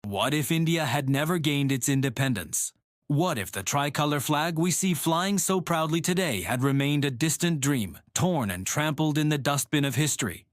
What if India had never gained its independence? What if the tricolor flag we see flying so proudly today had remained a distant dream, torn and trampled in the dustbin of history?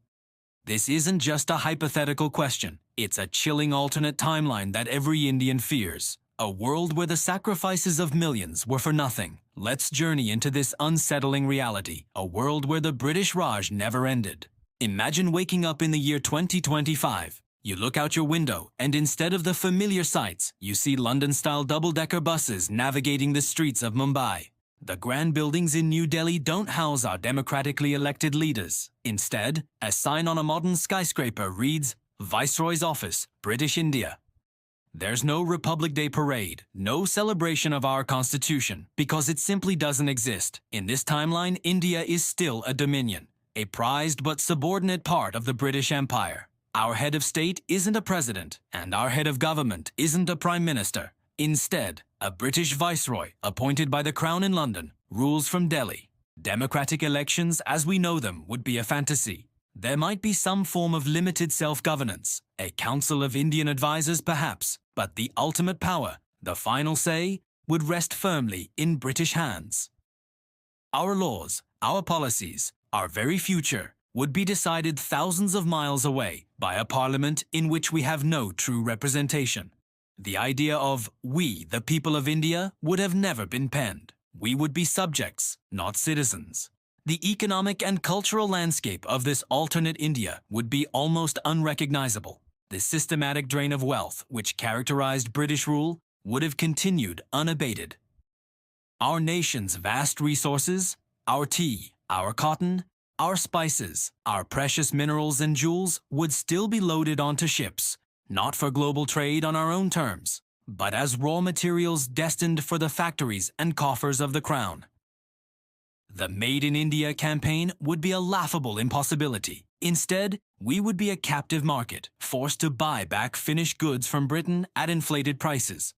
This isn't just a hypothetical question. It's a chilling alternate timeline that every Indian fears. A world where the sacrifices of millions were for nothing. Let's journey into this unsettling reality, a world where the British Raj never ended. Imagine waking up in the year 2025. You look out your window, and instead of the familiar sights, you see London-style double-decker buses navigating the streets of Mumbai. The grand buildings in New Delhi don't house our democratically elected leaders. Instead, a sign on a modern skyscraper reads, Viceroy's Office, British India. There's no Republic Day parade, no celebration of our constitution, because it simply doesn't exist. In this timeline, India is still a dominion, a prized but subordinate part of the British Empire. Our head of state isn't a president, and our head of government isn't a prime minister. Instead, a British viceroy, appointed by the Crown in London, rules from Delhi. Democratic elections, as we know them, would be a fantasy. There might be some form of limited self-governance, a council of Indian advisors perhaps, but the ultimate power, the final say, would rest firmly in British hands. Our laws, our policies, our very future would be decided thousands of miles away by a parliament in which we have no true representation. The idea of we, the people of India, would have never been penned. We would be subjects, not citizens. The economic and cultural landscape of this alternate India would be almost unrecognizable. The systematic drain of wealth which characterized British rule would have continued unabated. Our nation's vast resources, our tea, our cotton, our spices, our precious minerals and jewels would still be loaded onto ships, not for global trade on our own terms, but as raw materials destined for the factories and coffers of the Crown. The Made in India campaign would be a laughable impossibility. Instead, we would be a captive market, forced to buy back finished goods from Britain at inflated prices.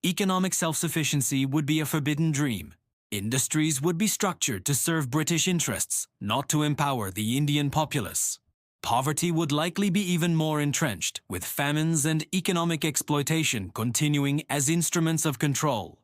Economic self-sufficiency would be a forbidden dream. Industries would be structured to serve British interests, not to empower the Indian populace. Poverty would likely be even more entrenched, with famines and economic exploitation continuing as instruments of control.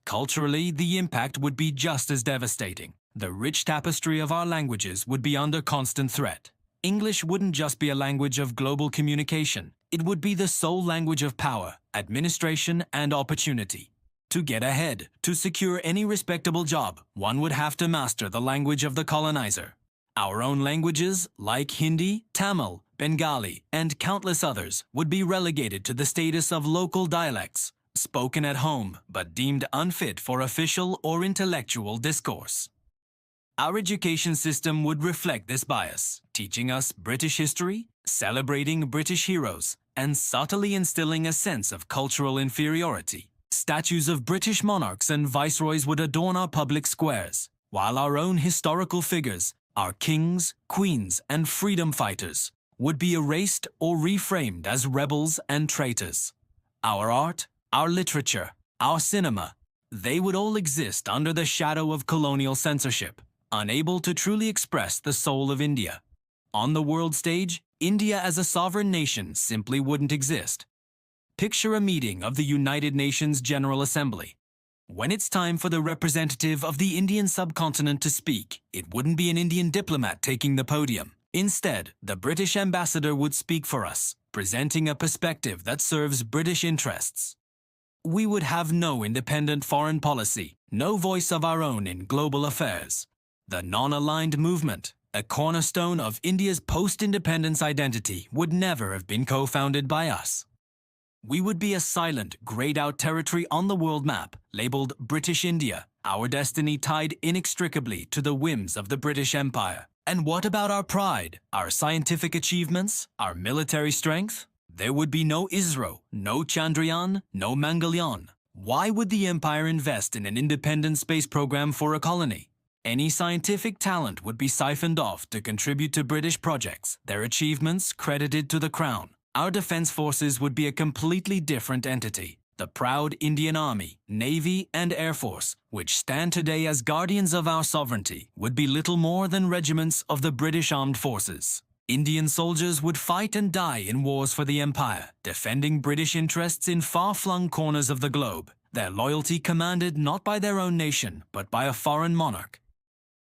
Culturally, the impact would be just as devastating. The rich tapestry of our languages would be under constant threat. English wouldn't just be a language of global communication. It would be the sole language of power, administration, and opportunity. To get ahead, to secure any respectable job, one would have to master the language of the colonizer. Our own languages, like Hindi, Tamil, Bengali, and countless others, would be relegated to the status of local dialects, spoken at home but deemed unfit for official or intellectual discourse. Our education system would reflect this bias, teaching us British history, celebrating British heroes, and subtly instilling a sense of cultural inferiority. Statues of British monarchs and viceroys would adorn our public squares, while our own historical figures, our kings, queens, and freedom fighters, would be erased or reframed as rebels and traitors. Our art, our literature, our cinema, they would all exist under the shadow of colonial censorship, unable to truly express the soul of India. On the world stage, India as a sovereign nation simply wouldn't exist. Picture a meeting of the United Nations General Assembly. When it's time for the representative of the Indian subcontinent to speak, it wouldn't be an Indian diplomat taking the podium. Instead, the British ambassador would speak for us, presenting a perspective that serves British interests. We would have no independent foreign policy, no voice of our own in global affairs. The non-aligned movement, a cornerstone of India's post-independence identity, would never have been co-founded by us. We would be a silent, grayed-out territory on the world map, labeled British India, our destiny tied inextricably to the whims of the British Empire. And what about our pride, our scientific achievements, our military strength? There would be no ISRO, no Chandrayaan, no Mangalyaan. Why would the empire invest in an independent space program for a colony? Any scientific talent would be siphoned off to contribute to British projects, their achievements credited to the Crown. Our defense forces would be a completely different entity. The proud Indian Army, Navy, and Air Force, which stand today as guardians of our sovereignty, would be little more than regiments of the British Armed Forces. Indian soldiers would fight and die in wars for the empire, defending British interests in far-flung corners of the globe, their loyalty commanded not by their own nation, but by a foreign monarch.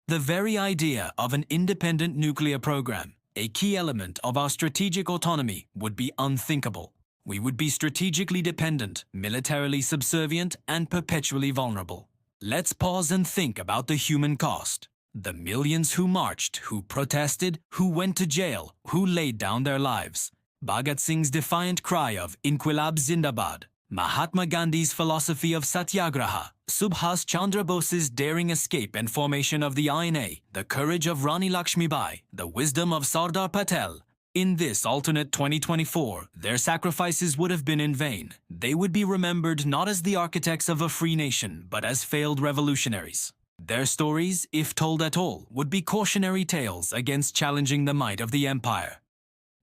The very idea of an independent nuclear program, a key element of our strategic autonomy, would be unthinkable. We would be strategically dependent, militarily subservient, and perpetually vulnerable. Let's pause and think about the human cost. The millions who marched, who protested, who went to jail, who laid down their lives. Bhagat Singh's defiant cry of Inquilab Zindabad, Mahatma Gandhi's philosophy of Satyagraha, Subhas Chandra Bose's daring escape and formation of the INA, the courage of Rani Lakshmibai, the wisdom of Sardar Patel. In this alternate 2024, their sacrifices would have been in vain. They would be remembered not as the architects of a free nation, but as failed revolutionaries. Their stories, if told at all, would be cautionary tales against challenging the might of the empire.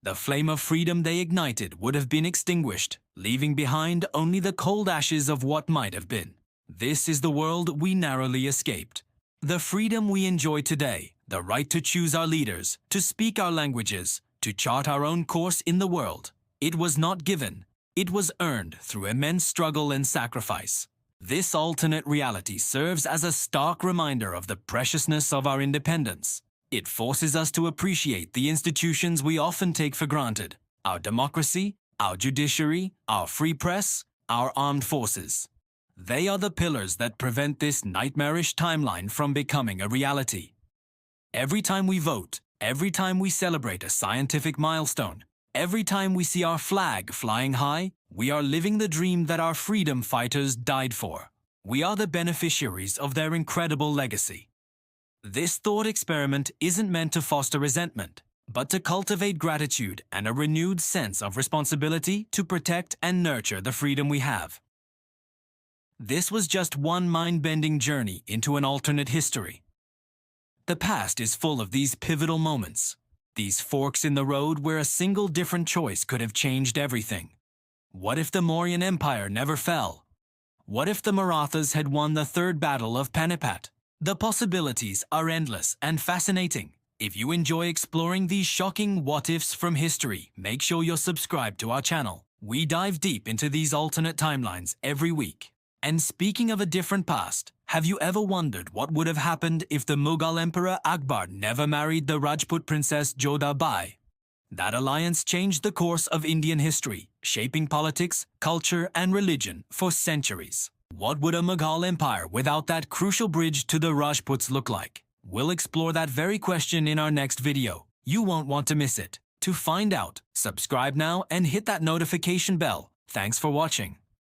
The flame of freedom they ignited would have been extinguished, leaving behind only the cold ashes of what might have been. This is the world we narrowly escaped. The freedom we enjoy today, the right to choose our leaders, to speak our languages, to chart our own course in the world. It was not given. It was earned through immense struggle and sacrifice. This alternate reality serves as a stark reminder of the preciousness of our independence. It forces us to appreciate the institutions we often take for granted: our democracy, our judiciary, our free press, our armed forces. They are the pillars that prevent this nightmarish timeline from becoming a reality. Every time we vote, every time we celebrate a scientific milestone, every time we see our flag flying high, we are living the dream that our freedom fighters died for. We are the beneficiaries of their incredible legacy. This thought experiment isn't meant to foster resentment, but to cultivate gratitude and a renewed sense of responsibility to protect and nurture the freedom we have. This was just one mind-bending journey into an alternate history. The past is full of these pivotal moments, these forks in the road where a single different choice could have changed everything. What if the Mauryan Empire never fell? What if the Marathas had won the Third Battle of Panipat? The possibilities are endless and fascinating. If you enjoy exploring these shocking what-ifs from history, make sure you're subscribed to our channel. We dive deep into these alternate timelines every week. And speaking of a different past, have you ever wondered what would have happened if the Mughal Emperor Akbar never married the Rajput princess Jodha Bai? That alliance changed the course of Indian history, shaping politics, culture, and religion for centuries. What would a Mughal empire without that crucial bridge to the Rajputs look like? We'll explore that very question in our next video. You won't want to miss it. To find out, subscribe now and hit that notification bell. Thanks for watching.